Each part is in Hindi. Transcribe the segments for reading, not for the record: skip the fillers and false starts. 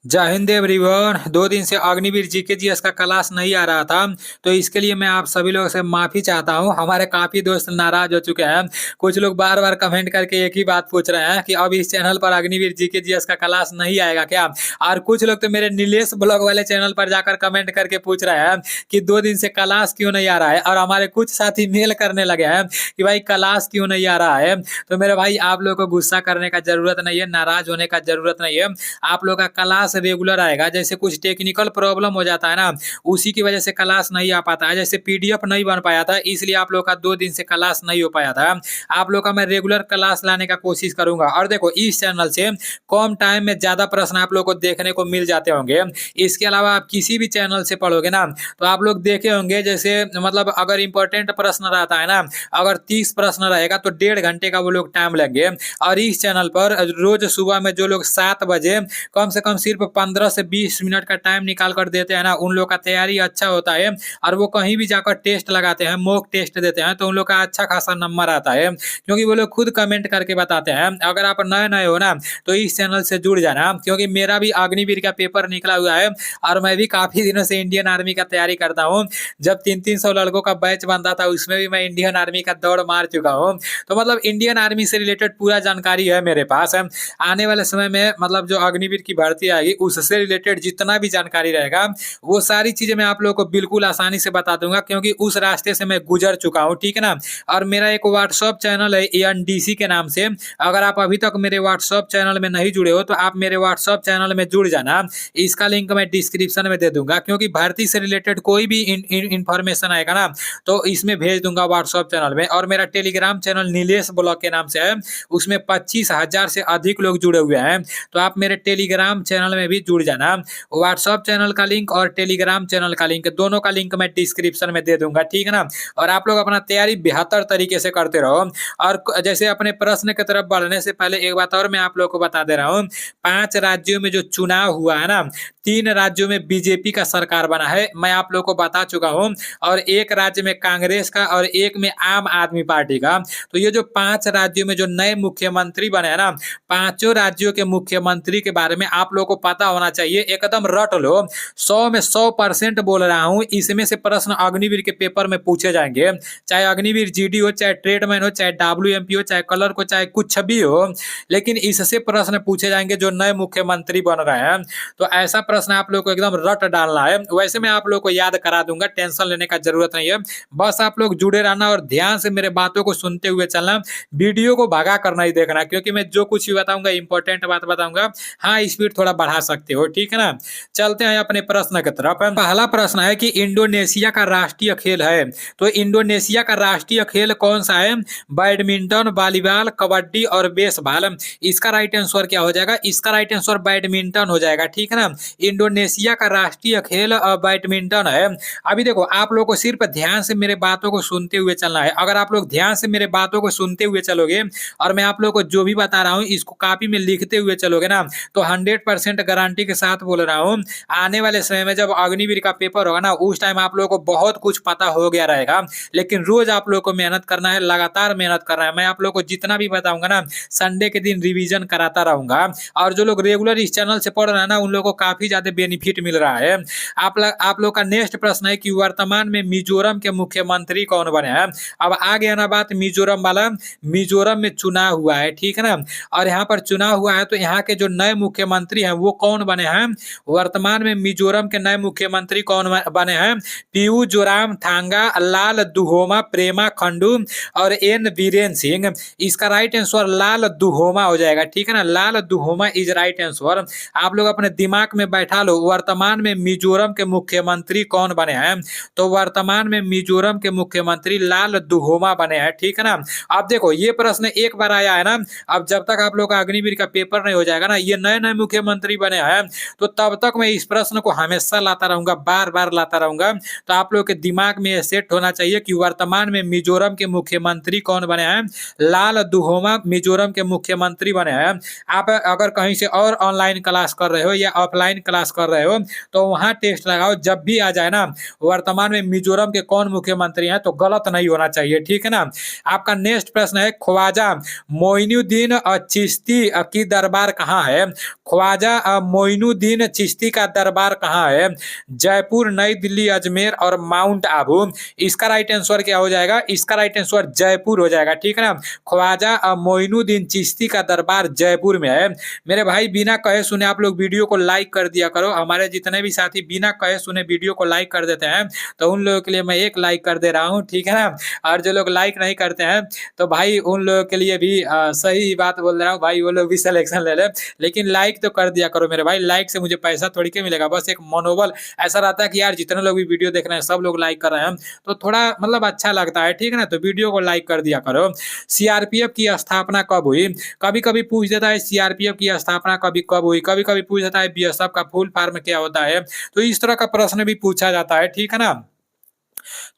जय हिंद एवरीवन। 2 दिन से अग्निवीर जीके जीएस का क्लास नहीं आ रहा था, तो इसके लिए मैं आप सभी लोगों से माफ़ी चाहता हूँ। हमारे काफ़ी दोस्त नाराज़ हो चुके हैं। कुछ लोग बार-बार कमेंट करके एक ही बात पूछ रहे हैं कि अब इस चैनल पर अग्निवीर जीके जीएस का क्लास नहीं आएगा क्या? और कुछ लोग तो मेरे नीलेश ब्लॉग वाले चैनल पर जाकर कमेंट करके पूछ रहे हैं कि 2 दिन से क्लास क्यों नहीं आ रहा है? और हमारे कुछ साथी मेल करने लगे हैं कि भाई क्लास क्यों नहीं आ रहा है? तो मेरे भाई आप लोगों को गुस्सा करने का ज़रूरत नहीं है, नाराज़ होने का ज़रूरत नहीं है। आप लोग का क्लास रेगुलर आएगा। जैसे कुछ टेक्निकल प्रॉब्लम हो जाता है ना, उसी की वजह से क्लास नहीं आ पाता है। जैसे पीडीएफ नहीं बन पाया था, इसलिए आप लोग का 2 दिन से क्लास नहीं हो पाया था। आप लोग का मैं रेगुलर क्लास लाने का कोशिश करूंगा। और देखो, इस चैनल से कम टाइम में ज्यादा प्रश्न आप लोग को देखने को मिल जाते होंगे। इसके अलावा आप किसी भी चैनल से पढ़ोगे ना, तो आप लोग देखे होंगे, जैसे मतलब अगर इंपॉर्टेंट प्रश्न रहता है ना, अगर 30 प्रश्न रहेगा तो 1.5 घंटे का वो लोग टाइम लेंगे। और इस चैनल पर रोज सुबह में जो लोग 7 बजे कम से कम सिर्फ 15 से 20 मिनट का टाइम निकाल कर देते हैं ना, उन लोग का तैयारी अच्छा होता है। और वो कहीं भी जाकर टेस्ट लगाते हैं, मॉक टेस्ट देते हैं, तो उन लोग का अच्छा खासा नंबर आता है, क्योंकि वो लोग खुद कमेंट करके बताते हैं। अगर आप नए नए हो ना, तो इस चैनल से जुड़ जाना, क्योंकि मेरा भी अग्निवीर का पेपर निकला हुआ है और मैं भी काफी दिनों से इंडियन आर्मी का तैयारी करता हूँ। जब 300-300 लड़कों का बैच बनता था, उसमें भी मैं इंडियन आर्मी का दौड़ मार चुका हूँ। तो मतलब इंडियन आर्मी से रिलेटेड पूरा जानकारी है मेरे पास। आने वाले समय में मतलब जो अग्निवीर की भर्ती आएगी, उससे रिलेटेड जितना भी जानकारी रहेगा, वो सारी चीजें मैं आप लोगों को बिल्कुल आसानी से बता दूंगा, क्योंकि उस रास्ते से मैं गुजर चुका हूँ। ठीक है ना। और मेरा एक व्हाट्सअप चैनल है एएनडीसी के नाम से। अगर आप अभी तक मेरे व्हाट्सअप चैनल में नहीं जुड़े हो, तो आप मेरे व्हाट्सअप चैनल में जुड़ जाना। इसका लिंक मैं डिस्क्रिप्शन में दे दूंगा, क्योंकि भर्ती से रिलेटेड कोई भी इंफॉर्मेशन आएगा ना, तो इसमें भेज दूंगा व्हाट्सअप चैनल में। और मेरा टेलीग्राम चैनल नीलेश ब्लॉग के नाम से है, उसमें 25,000 से अधिक लोग जुड़े हुए हैं। तो आप मेरे टेलीग्राम चैनल में भी जुड़ जाना। व्हाट्सअप चैनल का लिंक और टेलीग्राम चैनल का लिंक, दोनों का लिंक मैं डिस्क्रिप्शन में दे दूंगा। ठीक है ना। और आप लोग अपना तैयारी बेहतर तरीके से करते रहो। और जैसे अपने प्रश्न की तरफ बढ़ने से पहले एक बात और मैं आप लोग को बता दे रहा हूँ। 5 राज्यों में जो चुनाव हुआ है ना, 3 राज्यों में बीजेपी का सरकार बना है, मैं आप लोग को बता चुका हूँ। और एक राज्य में कांग्रेस का और एक में आम आदमी पार्टी का। तो ये जो 5 राज्यों में जो नए मुख्यमंत्री बने हैं ना, पांचों राज्यों के मुख्यमंत्री के बारे में आप लोगों को पता होना चाहिए। एकदम रट लो, 100 में 100% बोल रहा हूँ। इसमें से प्रश्न अग्निवीर के पेपर में पूछे जाएंगे, चाहे अग्निवीर जीडी हो, चाहे ट्रेडमैन हो, चाहे डब्ल्यूएमपी हो, चाहे कलर को, चाहे कुछ भी हो, लेकिन इससे प्रश्न पूछे जाएंगे जो नए मुख्यमंत्री बन रहे हैं। तो ऐसा प्रश्न आप लोग को एकदम रट डालना है। वैसे मैं आप लोग को याद करा दूंगा, टेंशन लेने का जरूरत नहीं है। बस आप लोग जुड़े रहना और ध्यान से मेरे बातों को सुनते हुए चलना। वीडियो को भगा कर नहीं देखना, क्योंकि मैं जो कुछ भी बताऊंगा इंपॉर्टेंट बात बताऊंगा। हाँ, स्पीड थोड़ा बढ़ा सकते हो। ठीक है ना। चलते हैं अपने प्रश्न की तरफ। पहला प्रश्न है कि इंडोनेशिया का राष्ट्रीय खेल है, तो इंडोनेशिया का राष्ट्रीय खेल कौन सा है? बैडमिंटन, वॉलीबॉल, कबड्डी और बेसबॉल। इसका राइट आंसर क्या हो जाएगा? इसका राइट आंसर बैडमिंटन हो जाएगा। ठीक है ना। इंडोनेशिया का राष्ट्रीय खेल बैडमिंटन है। अभी देखो, आप लोग को सिर्फ ध्यान से मेरे बातों को सुनते हुए चलना है। अगर आप लोग ध्यान से मेरे बातों को सुनते हुए चलोगे और मैं आप लोग को जो भी बता रहा हूँ इसको कॉपी में लिखते हुए चलोगे ना, तो 100% गारंटी के साथ बोल रहा हूँ, आने वाले समय में जब अग्निवीर का पेपर होगा ना, उस टाइम आप लोगों को बहुत कुछ पता हो गया रहेगा। लेकिन रोज आप लोग को मेहनत करना है, लगातार मेहनत करना है। मैं आप लोग को जितना भी बताऊंगा ना, संडे के दिन रिवीजन कराता रहूंगा। और जो लोग रेगुलर इस चैनल से पढ़ रहे हैं ना, उन लोगों को काफी ज्यादा बेनिफिट मिल रहा है। आप लोग का नेक्स्ट प्रश्न है कि वर्तमान में मिजोरम के मुख्यमंत्री कौन बने हैं? अब आ गया ना बात मिजोरम वाला। मिजोरम में चुनाव हुआ है, ठीक है ना। और यहाँ पर चुनाव हुआ है, तो यहाँ के जो नए मुख्यमंत्री हैं वो कौन बने हैं? वर्तमान में मिजोरम के नए मुख्यमंत्री कौन बने हैं? पीयू जोराम थांगा, लाल दुहोमा, प्रेमा खंडू और एन बीरेन सिंह। इसका राइट आंसर लाल दुहोमा हो जाएगा। ठीक है ना। लाल दुहोमा इज राइट आंसर। आप लोग अपने दिमाग में बैठा लो, वर्तमान में मिजोरम के मुख्यमंत्री कौन बने हैं? तो वर्तमान में मिजोरम के मुख्यमंत्री लाल दुहोमा बने हैं। ठीक है ना। अब देखो, ये प्रश्न एक बार आया है ना, अब जब तक आप लोग का अग्निवीर का पेपर नहीं हो जाएगा ना, ये नए नए मुख्यमंत्री बने हैं, तो तब तक मैं इस प्रश्न को हमेशा लाता रहूंगा, बार बार लाता रहूंगा। तो आप लोग के दिमाग में सेट होना चाहिए कि वर्तमान में मिजोरम के मुख्यमंत्री कौन बने हैं? लाल दुहोमा मिजोरम के मुख्यमंत्री बने हैं। आप अगर कहीं से और ऑनलाइन क्लास कर रहे हो या ऑफलाइन क्लास कर रहे हो तो वहाँ टेस्ट लगाओ। जब भी आ जाए ना वर्तमान में मिजोरम के कौन मुख्यमंत्री हैं तो गलत नहीं होना चाहिए, ठीक है ना। आपका नेक्स्ट प्रश्न है ख्वाजा मोइनुद्दीन चिश्ती की दरबार कहाँ है? ख्वाजा मोइनुद्दीन चिश्ती का दरबार कहाँ है? जयपुर, नई दिल्ली, अजमेर और माउंट आबू। इसका राइट आंसर क्या हो जाएगा? इसका राइट आंसर जयपुर हो जाएगा, ठीक है ना। ख्वाजा मोइनुद्दीन चिश्ती का दरबार जयपुर में है। मेरे भाई बिना कहे सुने आप लोग वीडियो को लाइक कर दिया करो। हमारे जितने भी साथी बिना कहे सुने वीडियो को लाइक कर देते हैं तो उन लोगों के लिए मैं एक लाइक कर दे रहा हूँ, ठीक है ना। और जो लोग लाइक नहीं करते हैं तो भाई उन लोगों के लिए भी सही बात बोल रहा हूँ भाई, वो लोग भी सिलेक्शन ले ले, लेकिन लाइक तो कर दिया करो मेरे भाई। लाइक से मुझे पैसा थोड़ी के मिलेगा, बस एक मनोबल ऐसा रहता है कि यार जितने लोग भी वीडियो देख रहे हैं सब लोग लाइक कर रहे हैं तो थोड़ा मतलब अच्छा लगता है, ठीक है ना। तो वीडियो को लाइक कर दिया करो। सीआरपीएफ की स्थापना कब हुई? कभी कभी पूछ देता है सीआरपीएफ की स्थापना कब हुई, कभी कभी पूछ देता है बीएसएफ का फुल फॉर्म क्या होता है। तो इस तरह का प्रश्न भी पूछा जाता है, ठीक है ना।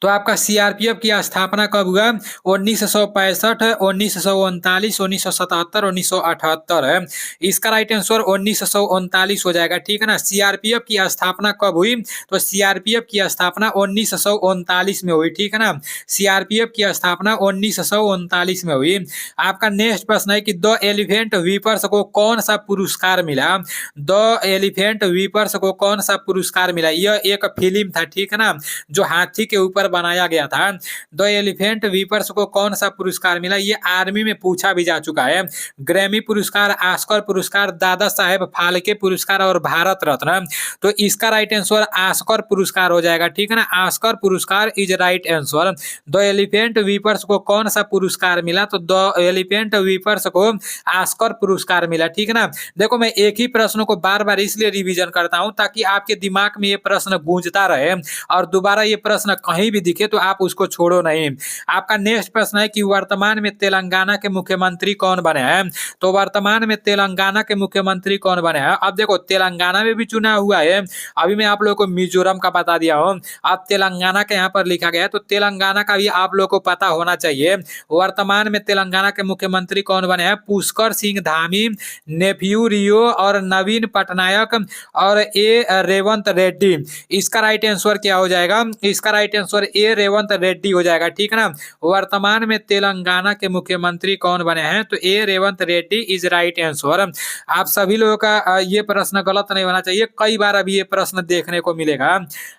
तो आपका सीआरपीएफ की स्थापना कब हुआ? 1965, 1939, 1977, 1978 है। इसका राइट आंसर 1939 हो जाएगा, ठीक है ना। सीआरपीएफ की स्थापना कब हुई? तो सीआरपीएफ की स्थापना 1939 में हुई, ठीक है ना। सीआरपीएफ की स्थापना 1939 में हुई। आपका नेक्स्ट प्रश्न है कि द एलिफेंट वीपर्स को कौन सा पुरस्कार मिला? द एलिफेंट वीपर्स को कौन सा पुरस्कार मिला? यह एक फिल्म था, ठीक है ना, जो हाथी के ऊपर बनाया गया था। द एलिफेंट वीपर्स को कौन सा पुरस्कार मिला? ये आर्मी में पूछा भी जा चुका है। ग्रैमी पुरस्कार, ऑस्कर पुरस्कार, दादा साहेब फाल्के पुरस्कार और भारत रत्न। तो इसका राइट आंसर ऑस्कर पुरस्कार हो जाएगा, ठीक है ना। ऑस्कर पुरस्कार is right answer. The Elephant Whisperers को कौन सा पुरस्कार मिला? तो द एलिफेंट वीपर्स को ऑस्कर पुरस्कार मिला, ठीक है ना। देखो मैं एक ही प्रश्न को बार बार इसलिए रिवीजन करता हूं ताकि आपके दिमाग में ये प्रश्न गूंजता रहे और दोबारा ये प्रश्न कहीं भी दिखे तो आप उसको छोड़ो नहीं। आपका नेक्स्ट प्रश्न है कि वर्तमान में तेलंगाना के मुख्यमंत्री कौन बने हैं? तो वर्तमान में तेलंगाना के मुख्यमंत्री कौन बने हैं? अब देखो तेलंगाना में भी चुनाव हुआ है, अभी मैं आप लोगों को मिजोरम का बता दिया हूँ, अब तेलंगाना के यहाँ पर लिखा गया है तो तेलंगाना का भी आप लोग को पता होना चाहिए। वर्तमान में तेलंगाना के मुख्यमंत्री कौन बने हैं? पुष्कर सिंह धामी, नेफ्यू रियो और नवीन पटनायक और ए रेवंत रेड्डी। इसका राइट आंसर क्या हो जाएगा? इसका right answer A Revanth Reddy हो जाएगा, ठीक है ना। वर्तमान में तेलंगाना के मुख्यमंत्री कौन बने हैं? तो A Revanth Reddy is right answer. आप सभी लोगों का ये प्रश्न गलत नहीं होना चाहिए, कई बार अभी ये प्रश्न देखने को मिलेगा।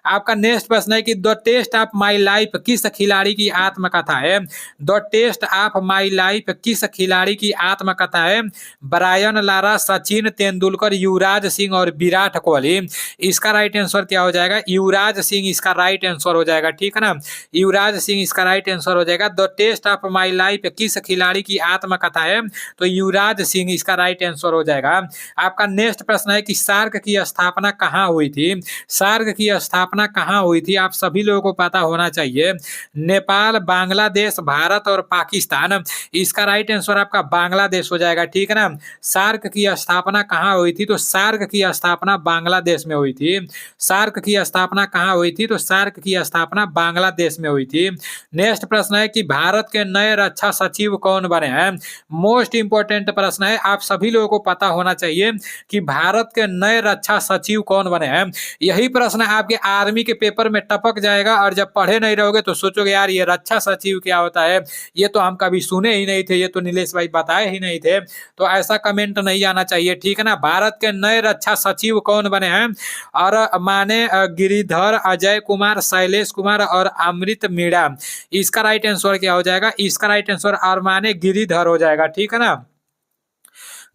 आपका नेक्स्ट प्रश्न है कि the test of my life किस खिलाड़ी की आत्मकथा है? The test of my life किस खिलाड़ी की आत्मकथा है? ब्रायन लारा, सचिन तेंदुलकर, युवराज सिंह और विराट कोहली। इसका राइट आंसर क्या हो जाएगा? युवराज सिंह इसका राइट आंसर हो जाएगा, ठीक है ना। युवराज सिंह इसका राइट आंसर हो जाएगा। The test of my life किस खिलाड़ी की आत्मकथा है? तो युवराज सिंह इसका राइट आंसर हो जाएगा। आपका नेक्स्ट प्रश्न है कि सार्क की स्थापना कहाँ हुई थी? सार्क की स्थापना कहाँ हुई थी? आप सभी लोगों को पता होना चाहिए। नेपाल, बांग्लादेश, भारत और पाकिस्तान। इसका राइट आंसर आपका बांग्लादेश हो जाएगा, ठीक है ना। सार्क की स्थापना कहाँ हुई थी? तो सार्क की स्थापना बांग्लादेश में हुई थी। सार्क की स्थापना कहाँ हुई थी? तो सार्क की स्थापना बांग्लादेश में हुई थी। नेक्स्ट प्रश्न है कि भारत के नए रक्षा सचिव कौन बने हैं? मोस्ट इंपोर्टेंट प्रश्न है, आप सभी लोगों को पता होना चाहिए कि भारत के नए रक्षा सचिव कौन बने हैं। यही प्रश्न आपके आर्मी के पेपर में टपक जाएगा और जब पढ़े नहीं रहोगे तो सोचोगे यार ये रक्षा सचिव क्या होता है, ये तो हम कभी सुने ही नहीं थे, ये तो नीलेश भाई बताए ही नहीं थे। तो ऐसा कमेंट नहीं आना चाहिए, ठीक है ना। भारत के नए रक्षा सचिव कौन बने हैं? और माने गिरिधर, अजय कुमार, शैलेश कुमार और अमृत मीणा। इसका राइट आंसर क्या हो जाएगा? इसका राइट आंसर अरमाने गिरिधर हो जाएगा, ठीक है ना।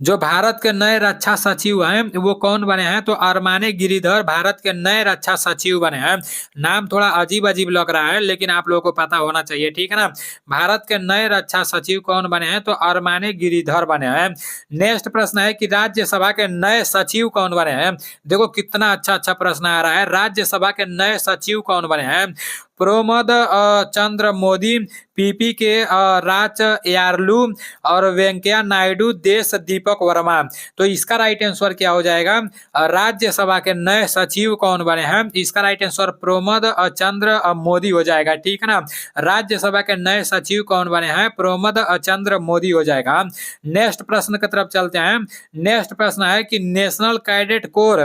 जो भारत के नए रक्षा सचिव हैं वो कौन बने हैं? तो अरमाने गिरिधर भारत के नए रक्षा सचिव बने हैं। नाम थोड़ा अजीब अजीब लग रहा है लेकिन आप लोगों को पता होना चाहिए, ठीक है ना। भारत के नए रक्षा सचिव कौन बने हैं? तो अरमाने गिरिधर बने हैं। नेक्स्ट प्रश्न है कि राज्यसभा के नए सचिव कौन बने हैं? देखो कितना अच्छा अच्छा प्रश्न आ रहा है। राज्यसभा के नए सचिव कौन बने हैं? प्रमोद चंद्र मोदी, पीपी के राज यार्लू और वेंकैया नायडू, देश दीपक वर्मा। तो इसका राइट आंसर क्या हो जाएगा? राज्यसभा के नए सचिव कौन बने हैं? इसका राइट आंसर प्रमोद चंद्र मोदी हो जाएगा, ठीक है ना। राज्यसभा के नए सचिव कौन बने हैं? प्रमोद चंद्र मोदी हो जाएगा। नेक्स्ट प्रश्न की तरफ चलते हैं। नेक्स्ट प्रश्न है कि नेशनल कैडेट कोर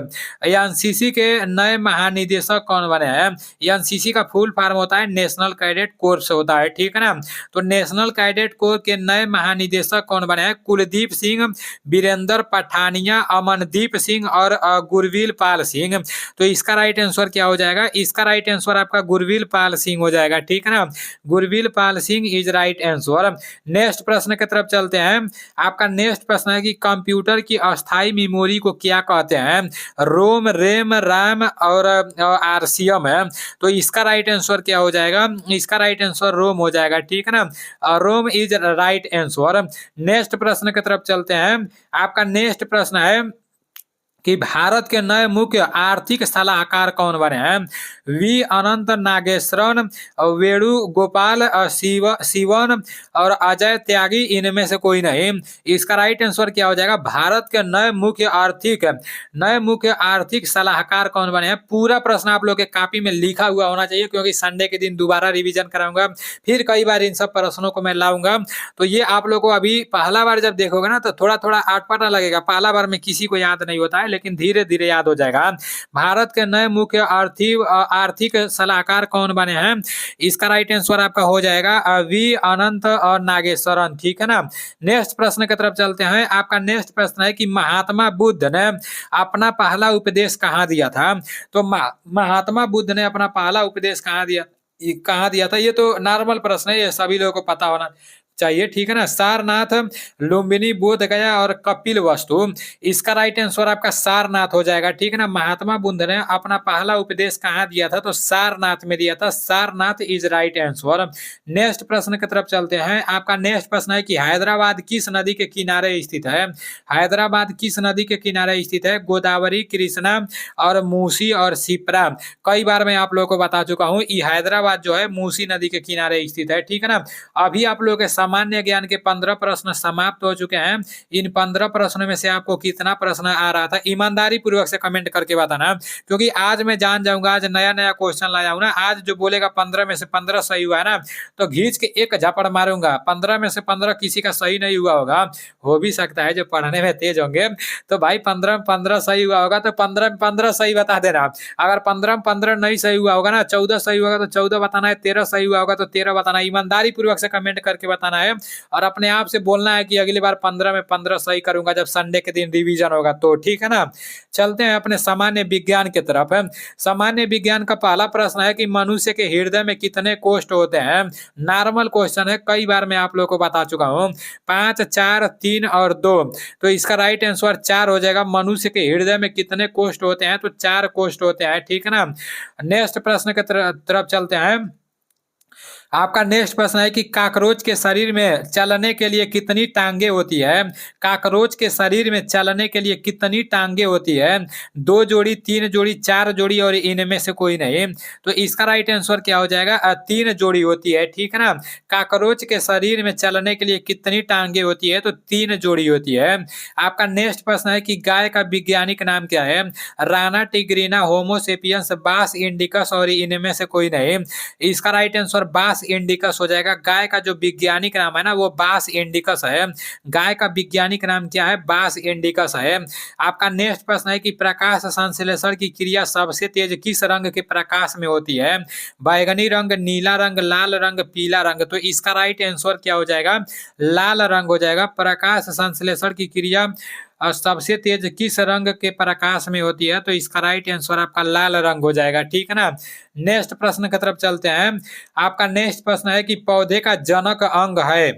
एनसीसी के नए महानिदेशक कौन बने हैं? एनसीसी का फुल फॉर्म होता है नेशनल कैडेट कोर से होता है, ठीक है ना। तो नेशनल कैडेट कोर के नए महानिदेशक कौन बने हैं? कुलदीप सिंह, वीरेंद्र पठानिया, अमनदीप सिंह और गुरवील पाल सिंह। तो इसका राइट आंसर क्या हो जाएगा? इसका राइट आंसर आपका गुरवील पाल सिंह हो जाएगा, ठीक है ना। Gurveel Pal Singh is right answer. Next प्रश्न की तरफ चलते हैं। आपका नेक्स्ट प्रश्न है कि कंप्यूटर की अस्थाई मेमोरी को क्या कहते हैं? रोम, रैम, रैम और आरसीएम है। तो इसका राइट आंसर क्या हो जाएगा? इसका राइट आंसर रोम हो जाएगा, ठीक है ना। रोम इज राइट आंसर। नेक्स्ट प्रश्न की तरफ चलते हैं। आपका नेक्स्ट प्रश्न है कि भारत के नए मुख्य आर्थिक सलाहकार कौन बने हैं? वी अनंत नागेश्वरन, वेणुगोपाल शिवन और अजय त्यागी, इनमें से कोई नहीं। इसका राइट आंसर क्या हो जाएगा? भारत के नए मुख्य आर्थिक सलाहकार कौन बने हैं? पूरा प्रश्न आप लोग के कॉपी में लिखा हुआ होना चाहिए, क्योंकि संडे के दिन दोबारा रिवीजन कराऊंगा, फिर कई बार इन सब प्रश्नों को मैं लाऊंगा। तो ये आप लोग को अभी पहला बार जब देखोगे ना तो थोड़ा थोड़ा आटपटा लगेगा, पहला बार में किसी को याद नहीं होता है, लेकिन धीरे धीरे याद हो जाएगा। भारत के नए मुख्य आर्थिक सलाहकार कौन बने हैं? इसका राइट आंसर आपका हो जाएगा वी अनंत और नागेश्वरन, ठीक है ना। नेक्स्ट प्रश्न की तरफ चलते हैं। आपका नेक्स्ट प्रश्न है कि महात्मा बुद्ध ने अपना पहला उपदेश कहाँ दिया था? तो महात्मा बुद्ध ने अपना पहला उपदेश कहाँ दिया था? ये तो नॉर्मल प्रश्न है, ये सभी लोगों को पता होना चाहिए, ठीक है ना। सारनाथ, लुम्बिनी, बोध गया और कपिल वस्तु। इसका राइट आंसर आपका सारनाथ हो जाएगा, ठीक है ना। महात्मा बुद्ध ने अपना पहला उपदेश कहाँ दिया था? तो सारनाथ में दिया था। Sarnath is right answer. Next प्रश्न की तरफ चलते हैं। आपका नेक्स्ट प्रश्न है कि हैदराबाद किस नदी के किनारे स्थित है? हैदराबाद किस नदी के किनारे स्थित है? गोदावरी, कृष्णा और मूसी और शिप्रा। कई बार मैं आप लोगों को बता चुका हूँ, ये हैदराबाद जो है मूसी नदी के किनारे स्थित है, ठीक है ना। अभी आप लोग के सामान्य ज्ञान के 15 प्रश्न समाप्त हो चुके हैं। इन 15 प्रश्नों में से आपको कितना प्रश्न आ रहा था ईमानदारी पूर्वक से कमेंट करके बताना, क्योंकि आज मैं जान जाऊंगा, आज नया नया क्वेश्चन लाया हूं ना। आज जो बोलेगा 15 में से 15 सही हुआ है ना, तो घींच के एक झपड़ मारूंगा। 15 में से 15 किसी का सही नहीं हुआ होगा, हो भी सकता है जो पढ़ने में तेज होंगे, तो भाई 15 में 15 सही हुआ होगा तो 15 में 15 सही बता देना। अगर 15 में 15 नहीं सही हुआ होगा ना, 14 सही होगा तो 14 बताना है, 13 सही हुआ होगा तो 13 बताना है। ईमानदारी पूर्वक से कमेंट करके बताना है और अपने आप से बोलना है कि अगली बार 15 में 15 सही करूंगा जब संडे के दिन रिवीजन होगा, तो ठीक है ना। चलते हैं अपने सामान्य विज्ञान की तरफ। सामान्य विज्ञान का पहला प्रश्न है कि मनुष्य के हृदय में कितने कोष्ठ होते हैं? नॉर्मल क्वेश्चन है, कई बार मैं आप लोगों को बता चुका हूँ। 5, 4, 3 और 2। तो इसका राइट आंसर 4 हो जाएगा। मनुष्य के हृदय में कितने कोष्ठ होते हैं? तो 4 कोष्ठ होते हैं, ठीक है ना। नेक्स्ट प्रश्न की तरफ चलते हैं। आपका नेक्स्ट प्रश्न है कि काकरोच के शरीर में चलने के लिए कितनी टांगे होती है? काकरोच के शरीर में चलने के लिए कितनी टांगे होती है? 2 जोड़ी, 3 जोड़ी, 4 जोड़ी और इनमें से कोई नहीं। तो इसका राइट आंसर क्या हो जाएगा? 3 जोड़ी होती है, ठीक है ना। काकरोच के शरीर में चलने के लिए कितनी टांगे होती है? तो 3 जोड़ी होती है। आपका नेक्स्ट प्रश्न है कि गाय का वैज्ञानिक नाम क्या है? राना, टिग्रिना, होमोसेपियंस, बास इंडिकस और इनमें से कोई नहीं। इसका राइट आंसर बास इंडिकस हो जाएगा। गाय का जो वैज्ञानिक नाम है ना, वो बास इंडिकस है। गाय का वैज्ञानिक नाम क्या है? बास इंडिकस है। आपका नेक्स्ट प्रश्न है कि प्रकाश संश्लेषण की क्रिया सबसे तेज किस रंग के प्रकाश में होती है? बैगनी रंग, नीला रंग, लाल रंग, पीला रंग। तो इसका राइट आंसर क्या हो जाएगा? लाल रंग हो जाएगा। प्रकाश संश्लेषण की क्रिया सबसे तेज किस रंग के प्रकाश में होती है? तो इसका राइट आंसर आपका लाल रंग हो जाएगा, ठीक है ना। नेक्स्ट प्रश्न की तरफ चलते हैं। आपका नेक्स्ट प्रश्न है कि पौधे का जनक अंग है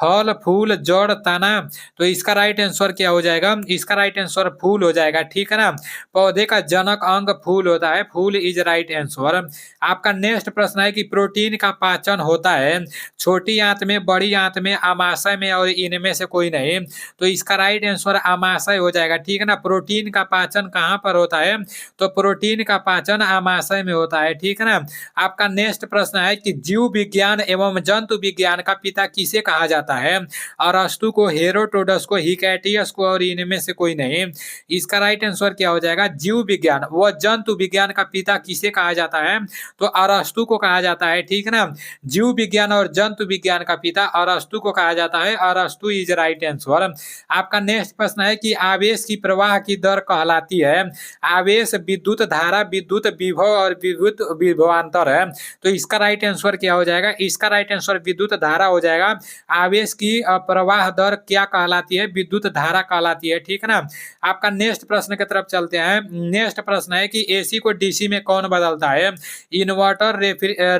फल, फूल, जड़, तना। तो इसका राइट आंसर क्या हो जाएगा? इसका राइट आंसर फूल हो जाएगा, ठीक है ना। पौधे का जनक अंग फूल होता है, फूल इज राइट आंसर। आपका नेक्स्ट प्रश्न है कि प्रोटीन का पाचन होता है छोटी आंत में, बड़ी आंत में, आमाशय में और इनमें से कोई नहीं। तो इसका राइट आंसर आमाशय हो जाएगा, ठीक है ना। प्रोटीन का पाचन कहाँ पर होता है? तो प्रोटीन का पाचन आमाशय में होता है, ठीक है ना। आपका नेक्स्ट प्रश्न है कि जीव विज्ञान एवं जंतु विज्ञान का पिता किसे कहा जाता है? अरस्तु को, हेरोडोटस को, हिकैटियस को और इनमें से कोई नहीं। इसका राइट आंसर क्या हो जाएगा? जीव विज्ञान व जंतु विज्ञान का पिता किसे कहा जाता है? तो अरस्तु को कहा जाता है, ठीक है ना। जीव विज्ञान और जंतु विज्ञान का पिता अरस्तु को कहा जाता है, अरस्तु इज राइट आंसर। आपका नेक्स्ट प्रश्न है कि आवेश की प्रवाह की दर कहलाती है? आवेश, विद्युत धारा, विद्युत विभव और विद्युत विभवांतर है। तो इसका राइट आंसर क्या हो जाएगा? इसका राइट आंसर विद्युत धारा हो जाएगा। आवेश की प्रवाह दर क्या कहलाती है? विद्युत धारा कहलाती है, ठीक है ना। आपका नेक्स्ट प्रश्न की तरफ चलते हैं। नेक्स्ट प्रश्न है कि एसी को डीसी में कौन बदलता है? इन्वर्टर,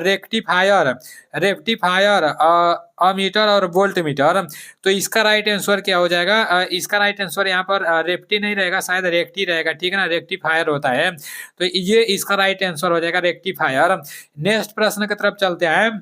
रेक्टिफायर, रेक्टिफायर, अमीटर और वोल्ट मीटर। तो इसका राइट आंसर क्या हो जाएगा? इसका राइट आंसर यहाँ पर रेक्टी नहीं रहेगा, शायद रेक्टी रहेगा, ठीक है ना। रेक्टिफायर होता है, तो ये इसका राइट आंसर हो जाएगा रेक्टिफायर। नेक्स्ट प्रश्न की तरफ चलते हैं।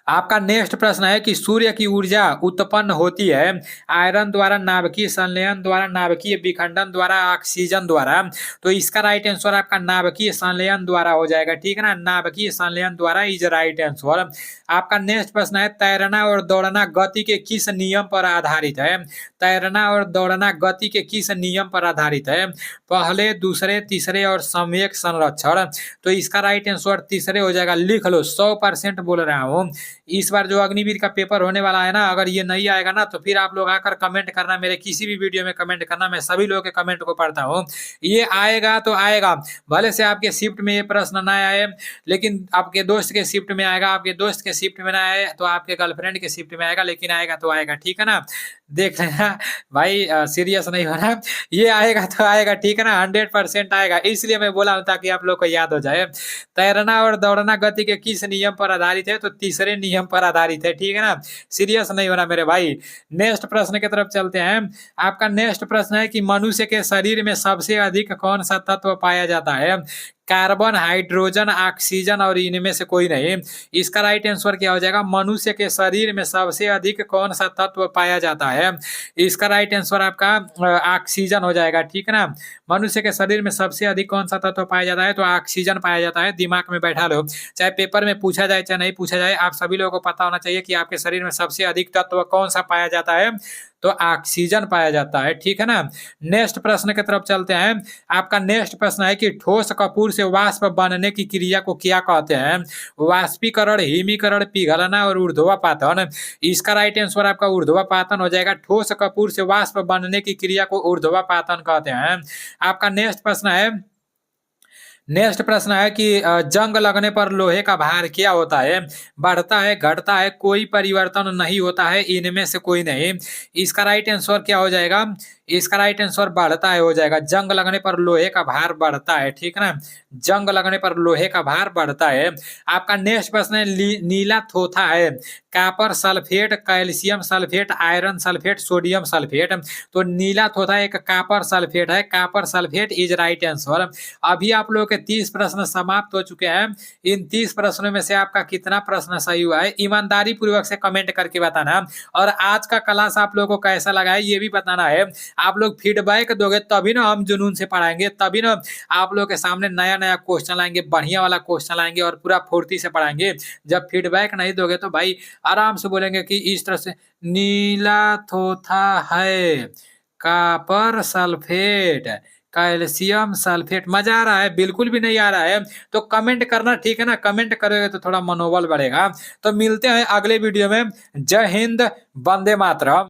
आपका नेक्स्ट प्रश्न है कि सूर्य की ऊर्जा उत्पन्न होती है आयरन द्वारा, नाभिकीय संलयन द्वारा, नाभिकीय विखंडन द्वारा, ऑक्सीजन द्वारा। तो इसका राइट आंसर आपका नाभिकीय संलयन द्वारा हो जाएगा, ठीक है ना। नाभिकीय संलयन द्वारा इज राइट आंसर। आपका नेक्स्ट प्रश्न है तैरना और दौड़ना गति के किस नियम पर आधारित है? तैरना और दौड़ना गति के किस नियम पर आधारित है? पहले, दूसरे, तीसरे और सम्यक संरक्षण। तो इसका राइट आंसर तीसरे हो जाएगा, लिख लो, 100% बोल रहा हूँ। इस बार जो अग्निवीर का पेपर होने वाला है ना, अगर ये नहीं आएगा ना तो फिर आप लोग आकर कमेंट करना, मेरे किसी भी वीडियो में कमेंट करना, मैं सभी लोगों के कमेंट को पढ़ता हूँ। ये आएगा तो आएगा, भले से आपके शिफ्ट में ये प्रश्न ना आए, लेकिन आपके दोस्त के शिफ्ट में आएगा, आपके दोस्त के शिफ्ट में ना आए तो आपके गर्लफ्रेंड के शिफ्ट में आएगा, लेकिन आएगा तो आएगा, ठीक है ना। देख लेना भाई, सीरियस नहीं होना, ये आएगा तो आएगा, ठीक है ना, 100% आएगा। इसलिए मैं बोला हूँ ताकि आप लोग को याद हो जाए। तैरना और दौड़ना गति के किस नियम पर आधारित है? तो तीसरे नियम पर आधारित है, ठीक है ना। सीरियस नहीं होना मेरे भाई। नेक्स्ट प्रश्न की तरफ चलते हैं। आपका नेक्स्ट प्रश्न है कि मनुष्य के शरीर में सबसे अधिक कौन सा तत्व पाया जाता है? कार्बन, हाइड्रोजन, ऑक्सीजन और इनमें से कोई नहीं। इसका राइट आंसर क्या हो जाएगा? मनुष्य के शरीर में सबसे अधिक कौन सा तत्व पाया जाता है? इसका राइट आंसर आपका ऑक्सीजन हो जाएगा, ठीक है ना। मनुष्य के शरीर में सबसे अधिक कौन सा तत्व पाया जाता है? तो ऑक्सीजन पाया जाता है। दिमाग में बैठा लो, चाहे पेपर में पूछा जाए चाहे नहीं पूछा जाए, आप सभी लोगों को पता होना चाहिए कि आपके शरीर में सबसे अधिक तत्व कौन सा पाया जाता है? तो ऑक्सीजन पाया जाता है, ठीक है ना। नेक्स्ट प्रश्न की तरफ चलते हैं। आपका नेक्स्ट प्रश्न है कि ठोस कपूर से वाष्प बनने की क्रिया को क्या कहते हैं? वाष्पीकरण, हिमीकरण, पिघलना और ऊर्ध्वपातन। इसका राइट आंसर आपका ऊर्ध्वपातन हो जाएगा। ठोस कपूर से वाष्प बनने की क्रिया को ऊर्ध्वपातन कहते हैं। आपका नेक्स्ट प्रश्न है। नेक्स्ट प्रश्न है कि जंग लगने पर लोहे का भार क्या होता है? बढ़ता है, घटता है, कोई परिवर्तन नहीं होता है, इनमें से कोई नहीं। इसका राइट आंसर क्या हो जाएगा? इसका राइट आंसर बढ़ता है हो जाएगा। जंग लगने पर लोहे का भार बढ़ता है, ठीक है ना। जंग लगने पर लोहे का भार बढ़ता है। आपका नेक्स्ट प्रश्न है नीला थोथा है copper sulphate, calcium sulphate, iron sulphate, sodium sulphate. तो नीला थोथा एक कॉपर सल्फेट है, copper sulphate is right answer. अभी आप लोगों के 30 प्रश्न समाप्त हो चुके हैं। इन 30 प्रश्नों में से आपका कितना प्रश्न सही हुआ है ईमानदारी पूर्वक से कमेंट करके बताना। और आज का क्लास आप लोगों को कैसा लगा है ये भी बताना है। आप लोग फीडबैक दोगे तभी ना हम जुनून से पढ़ाएंगे, तभी ना आप लोग के सामने नया नया क्वेश्चन लाएंगे, बढ़िया वाला क्वेश्चन लाएंगे और पूरा फुर्ती से पढ़ाएंगे। जब फीडबैक नहीं दोगे तो भाई आराम से बोलेंगे कि इस तरह से नीला थोथा है, कॉपर सल्फेट, कैल्शियम सल्फेट। मजा आ रहा है? बिल्कुल भी नहीं आ रहा है तो कमेंट करना, ठीक है ना। कमेंट करोगे तो थोड़ा मनोबल बढ़ेगा। तो मिलते हैं अगले वीडियो में। जय हिंद, वंदे मातरम।